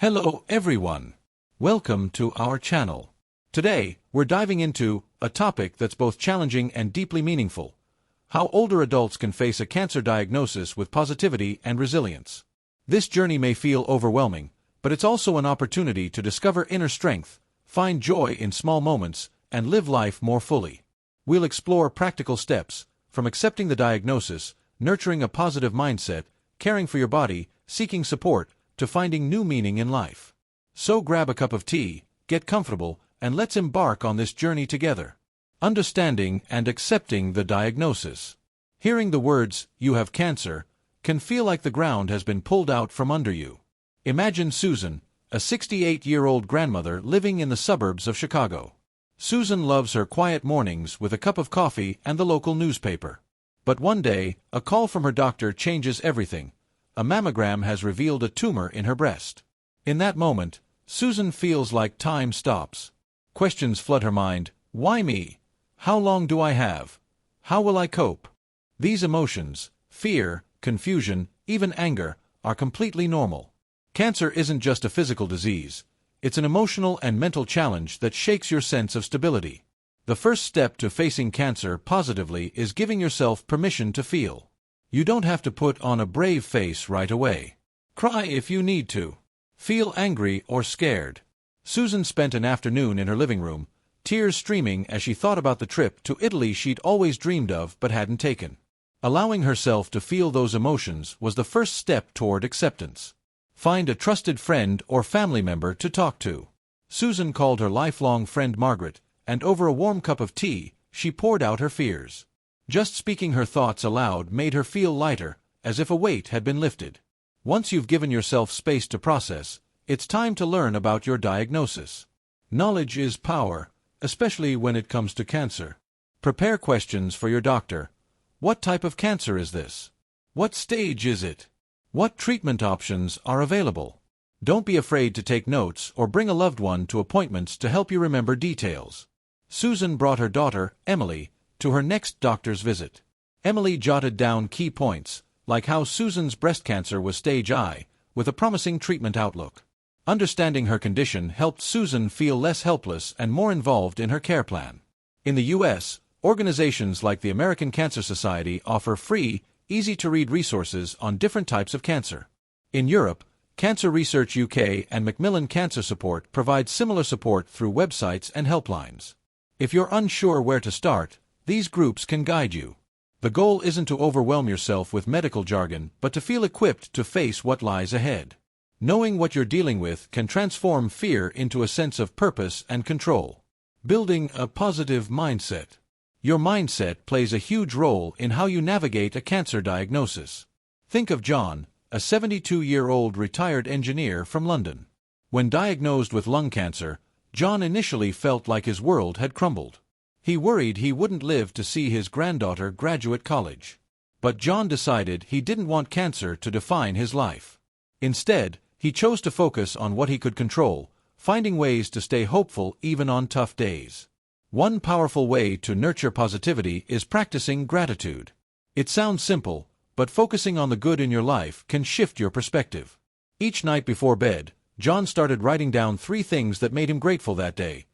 Hello everyone. Welcome to our channel. Today, we're diving into a topic that's both challenging and deeply meaningful: how older adults can face a cancer diagnosis with positivity and resilience. This journey may feel overwhelming, but it's also an opportunity to discover inner strength, find joy in small moments, and live life more fully. We'll explore practical steps, from accepting the diagnosis, nurturing a positive mindset, caring for your body, seeking support, to finding new meaning in life. So grab a cup of tea, get comfortable, and let's embark on this journey together. Understanding and accepting the diagnosis. Hearing the words, "you have cancer," can feel like the ground has been pulled out from under you. Imagine Susan, a 68-year-old grandmother living in the suburbs of Chicago. Susan loves her quiet mornings with a cup of coffee and the local newspaper. But one day, a call from her doctor changes everything. A mammogram has revealed a tumor in her breast. In that moment, Susan feels like time stops. Questions flood her mind. Why me? How long do I have? How will I cope? These emotions, fear, confusion, even anger, are completely normal. Cancer isn't just a physical disease. It's an emotional and mental challenge that shakes your sense of stability. The first step to facing cancer positively is giving yourself permission to feel. You don't have to put on a brave face right away. Cry if you need to. Feel angry or scared. Susan spent an afternoon in her living room, tears streaming as she thought about the trip to Italy she'd always dreamed of but hadn't taken. Allowing herself to feel those emotions was the first step toward acceptance. Find a trusted friend or family member to talk to. Susan called her lifelong friend Margaret, and over a warm cup of tea, she poured out her fears. Just speaking her thoughts aloud made her feel lighter, as if a weight had been lifted. Once you've given yourself space to process, it's time to learn about your diagnosis. Knowledge is power, especially when it comes to cancer. Prepare questions for your doctor. What type of cancer is this? What stage is it? What treatment options are available? Don't be afraid to take notes or bring a loved one to appointments to help you remember details. Susan brought her daughter, Emily, to her next doctor's visit. Emily jotted down key points, like how Susan's breast cancer was stage I, with a promising treatment outlook. Understanding her condition helped Susan feel less helpless and more involved in her care plan. In the U.S., organizations like the American Cancer Society offer free, easy-to-read resources on different types of cancer. In Europe, Cancer Research UK and Macmillan Cancer Support provide similar support through websites and helplines. If you're unsure where to start, these groups can guide you. The goal isn't to overwhelm yourself with medical jargon, but to feel equipped to face what lies ahead. Knowing what you're dealing with can transform fear into a sense of purpose and control. Building a positive mindset. Your mindset plays a huge role in how you navigate a cancer diagnosis. Think of John, a 72-year-old retired engineer from London. When diagnosed with lung cancer, John initially felt like his world had crumbled. He worried he wouldn't live to see his granddaughter graduate college. But John decided he didn't want cancer to define his life. Instead, he chose to focus on what he could control, finding ways to stay hopeful even on tough days. One powerful way to nurture positivity is practicing gratitude. It sounds simple, but focusing on the good in your life can shift your perspective. Each night before bed, John started writing down 3 things that made him grateful that day.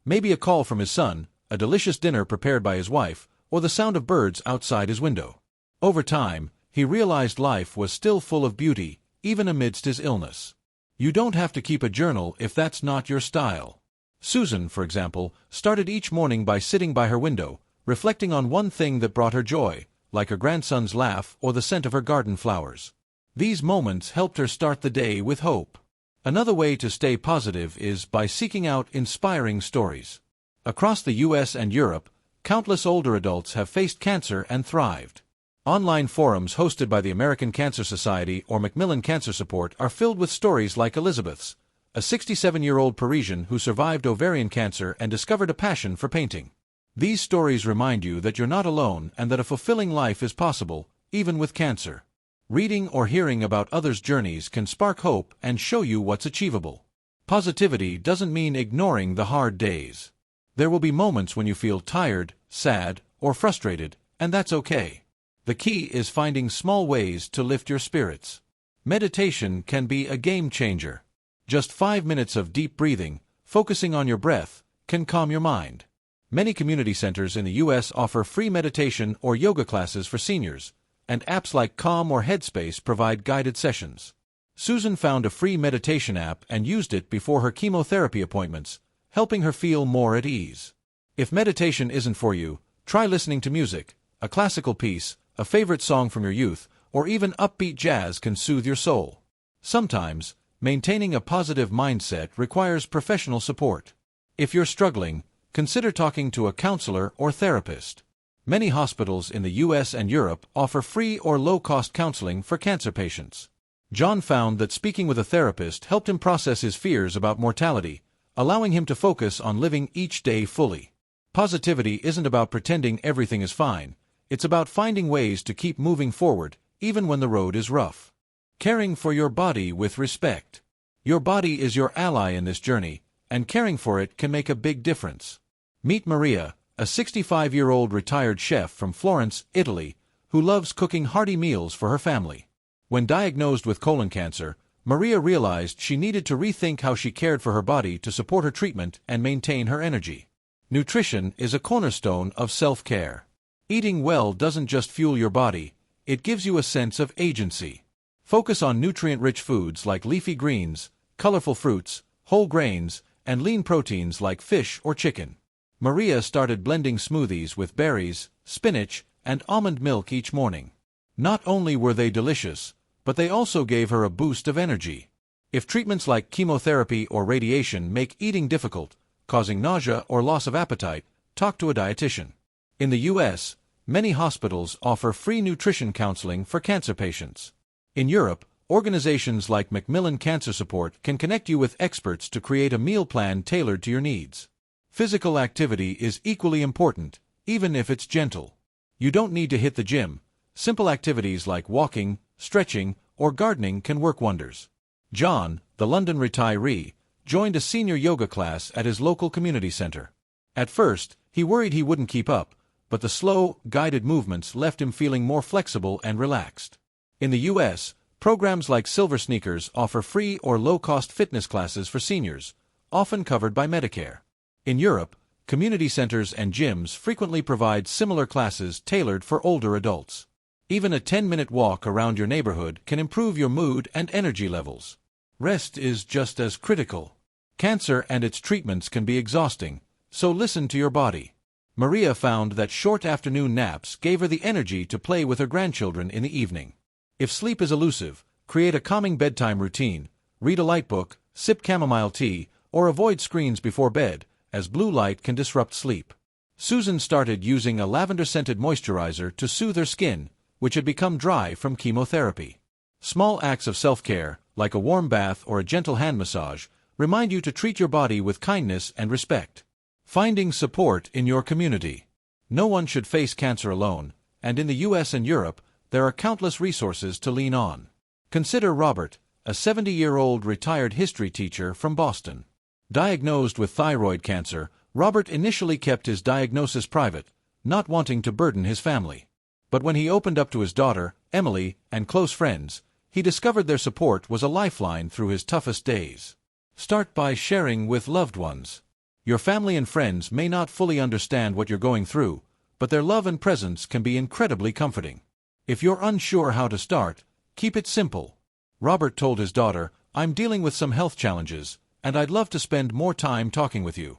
Maybe a call from his son, a delicious dinner prepared by his wife, or the sound of birds outside his window. Over time, he realized life was still full of beauty, even amidst his illness. You don't have to keep a journal if that's not your style. Susan, for example, started each morning by sitting by her window, reflecting on one thing that brought her joy, like her grandson's laugh or the scent of her garden flowers. These moments helped her start the day with hope. Another way to stay positive is by seeking out inspiring stories. Across the U.S. and Europe, countless older adults have faced cancer and thrived. Online forums hosted by the American Cancer Society or Macmillan Cancer Support are filled with stories like Elizabeth's, a 67-year-old Parisian who survived ovarian cancer and discovered a passion for painting. These stories remind you that you're not alone and that a fulfilling life is possible, even with cancer. Reading or hearing about others' journeys can spark hope and show you what's achievable. Positivity doesn't mean ignoring the hard days. There will be moments when you feel tired, sad, or frustrated, and that's okay. The key is finding small ways to lift your spirits. Meditation can be a game changer. Just 5 minutes of deep breathing, focusing on your breath, can calm your mind. Many community centers in the U.S. offer free meditation or yoga classes for seniors, and apps like Calm or Headspace provide guided sessions. Susan found a free meditation app and used it before her chemotherapy appointments, helping her feel more at ease. If meditation isn't for you, try listening to music. A classical piece, a favorite song from your youth, or even upbeat jazz can soothe your soul. Sometimes, maintaining a positive mindset requires professional support. If you're struggling, consider talking to a counselor or therapist. Many hospitals in the U.S. and Europe offer free or low-cost counseling for cancer patients. John found that speaking with a therapist helped him process his fears about mortality, allowing him to focus on living each day fully. Positivity isn't about pretending everything is fine. It's about finding ways to keep moving forward, even when the road is rough. Caring for your body with respect. Your body is your ally in this journey, and caring for it can make a big difference. Meet Maria, a 65-year-old retired chef from Florence, Italy, who loves cooking hearty meals for her family. When diagnosed with colon cancer, Maria realized she needed to rethink how she cared for her body to support her treatment and maintain her energy. Nutrition is a cornerstone of self-care. Eating well doesn't just fuel your body, it gives you a sense of agency. Focus on nutrient-rich foods like leafy greens, colorful fruits, whole grains, and lean proteins like fish or chicken. Maria started blending smoothies with berries, spinach, and almond milk each morning. Not only were they delicious, but they also gave her a boost of energy. If treatments like chemotherapy or radiation make eating difficult, causing nausea or loss of appetite, talk to a dietitian. In the U.S., many hospitals offer free nutrition counseling for cancer patients. In Europe, organizations like Macmillan Cancer Support can connect you with experts to create a meal plan tailored to your needs. Physical activity is equally important, even if it's gentle. You don't need to hit the gym. Simple activities like walking, stretching, or gardening can work wonders. John, the London retiree, joined a senior yoga class at his local community center. At first, he worried he wouldn't keep up, but the slow, guided movements left him feeling more flexible and relaxed. In the U.S., programs like Silver Sneakers offer free or low-cost fitness classes for seniors, often covered by Medicare. In Europe, community centers and gyms frequently provide similar classes tailored for older adults. Even a 10-minute walk around your neighborhood can improve your mood and energy levels. Rest is just as critical. Cancer and its treatments can be exhausting, so listen to your body. Maria found that short afternoon naps gave her the energy to play with her grandchildren in the evening. If sleep is elusive, create a calming bedtime routine, read a light book, sip chamomile tea, or avoid screens before bed, as blue light can disrupt sleep. Susan started using a lavender-scented moisturizer to soothe her skin, which had become dry from chemotherapy. Small acts of self-care, like a warm bath or a gentle hand massage, remind you to treat your body with kindness and respect. Finding support in your community. No one should face cancer alone, and in the U.S. and Europe, there are countless resources to lean on. Consider Robert, a 70-year-old retired history teacher from Boston. Diagnosed with thyroid cancer, Robert initially kept his diagnosis private, not wanting to burden his family. But when he opened up to his daughter, Emily, and close friends, he discovered their support was a lifeline through his toughest days. Start by sharing with loved ones. Your family and friends may not fully understand what you're going through, but their love and presence can be incredibly comforting. If you're unsure how to start, keep it simple. Robert told his daughter, "I'm dealing with some health challenges, and I'd love to spend more time talking with you."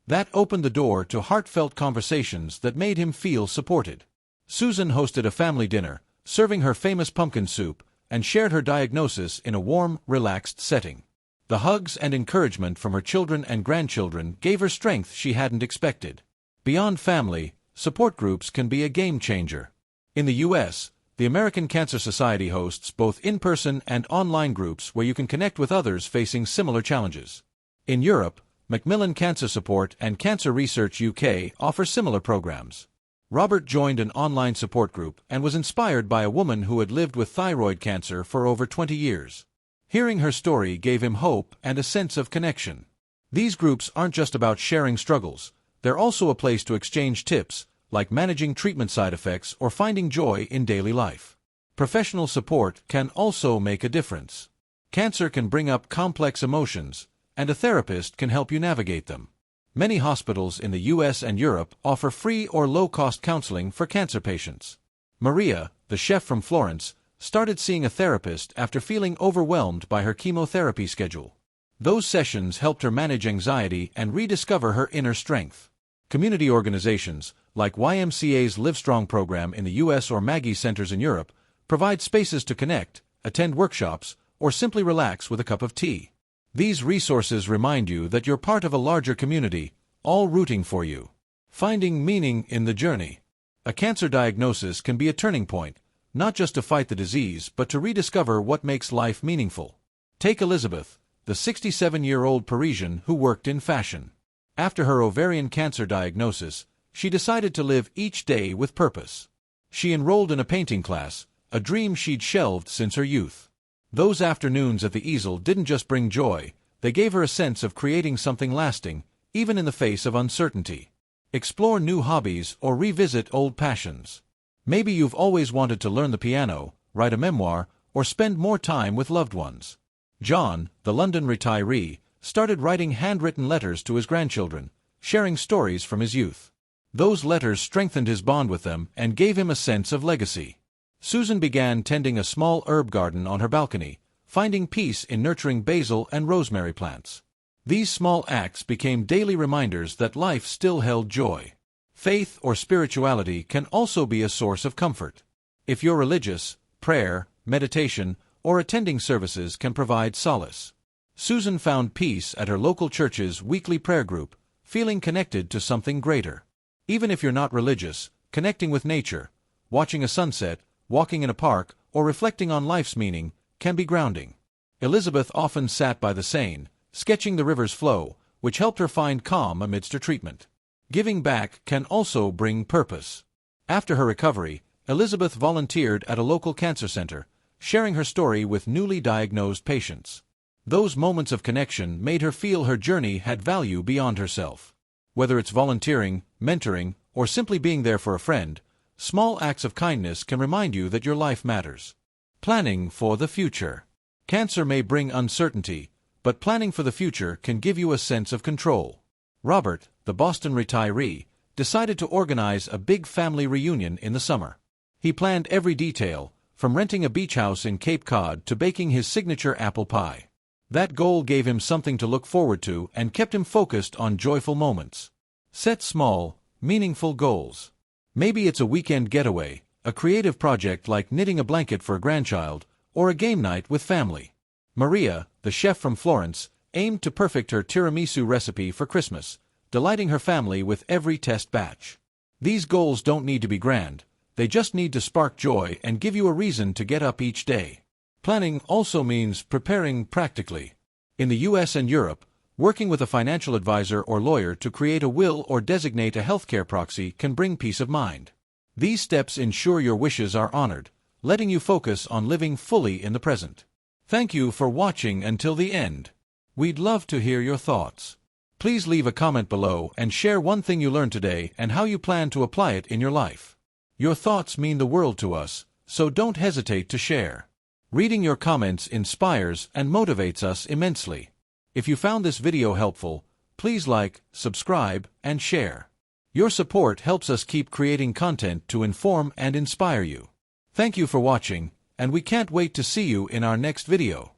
That opened the door to heartfelt conversations that made him feel supported. Susan hosted a family dinner, serving her famous pumpkin soup, and shared her diagnosis in a warm, relaxed setting. The hugs and encouragement from her children and grandchildren gave her strength she hadn't expected. Beyond family, support groups can be a game changer. In the U.S., the American Cancer Society hosts both in-person and online groups where you can connect with others facing similar challenges. In Europe, Macmillan Cancer Support and Cancer Research UK offer similar programs. Robert joined an online support group and was inspired by a woman who had lived with thyroid cancer for over 20 years. Hearing her story gave him hope and a sense of connection. These groups aren't just about sharing struggles, they're also a place to exchange tips, like managing treatment side effects or finding joy in daily life. Professional support can also make a difference. Cancer can bring up complex emotions, and a therapist can help you navigate them. Many hospitals in the US and Europe offer free or low-cost counseling for cancer patients. Maria, the chef from Florence, started seeing a therapist after feeling overwhelmed by her chemotherapy schedule. Those sessions helped her manage anxiety and rediscover her inner strength. Community organizations, like YMCA's Livestrong program in the US or Maggie Centers in Europe, provide spaces to connect, attend workshops, or simply relax with a cup of tea. These resources remind you that you're part of a larger community, all rooting for you. Finding meaning in the journey. A cancer diagnosis can be a turning point, not just to fight the disease but to rediscover what makes life meaningful. Take Elizabeth, the 67-year-old Parisian who worked in fashion. After her ovarian cancer diagnosis, she decided to live each day with purpose. She enrolled in a painting class, a dream she'd shelved since her youth. Those afternoons at the easel didn't just bring joy, they gave her a sense of creating something lasting, even in the face of uncertainty. Explore new hobbies or revisit old passions. Maybe you've always wanted to learn the piano, write a memoir, or spend more time with loved ones. John, the London retiree, started writing handwritten letters to his grandchildren, sharing stories from his youth. Those letters strengthened his bond with them and gave him a sense of legacy. Susan began tending a small herb garden on her balcony, finding peace in nurturing basil and rosemary plants. These small acts became daily reminders that life still held joy. Faith or spirituality can also be a source of comfort. If you're religious, prayer, meditation, or attending services can provide solace. Susan found peace at her local church's weekly prayer group, feeling connected to something greater. Even if you're not religious, connecting with nature, watching a sunset, walking in a park, or reflecting on life's meaning, can be grounding. Elizabeth often sat by the Seine, sketching the river's flow, which helped her find calm amidst her treatment. Giving back can also bring purpose. After her recovery, Elizabeth volunteered at a local cancer center, sharing her story with newly diagnosed patients. Those moments of connection made her feel her journey had value beyond herself. Whether it's volunteering, mentoring, or simply being there for a friend, small acts of kindness can remind you that your life matters. Planning for the future. Cancer may bring uncertainty, but planning for the future can give you a sense of control. Robert, the Boston retiree, decided to organize a big family reunion in the summer. He planned every detail, from renting a beach house in Cape Cod to baking his signature apple pie. That goal gave him something to look forward to and kept him focused on joyful moments. Set small, meaningful goals. Maybe it's a weekend getaway, a creative project like knitting a blanket for a grandchild, or a game night with family. Maria, the chef from Florence, aimed to perfect her tiramisu recipe for Christmas, delighting her family with every test batch. These goals don't need to be grand, they just need to spark joy and give you a reason to get up each day. Planning also means preparing practically. In the US and Europe, working with a financial advisor or lawyer to create a will or designate a healthcare proxy can bring peace of mind. These steps ensure your wishes are honored, letting you focus on living fully in the present. Thank you for watching until the end. We'd love to hear your thoughts. Please leave a comment below and share one thing you learned today and how you plan to apply it in your life. Your thoughts mean the world to us, so don't hesitate to share. Reading your comments inspires and motivates us immensely. If you found this video helpful, please like, subscribe, and share. Your support helps us keep creating content to inform and inspire you. Thank you for watching, and we can't wait to see you in our next video.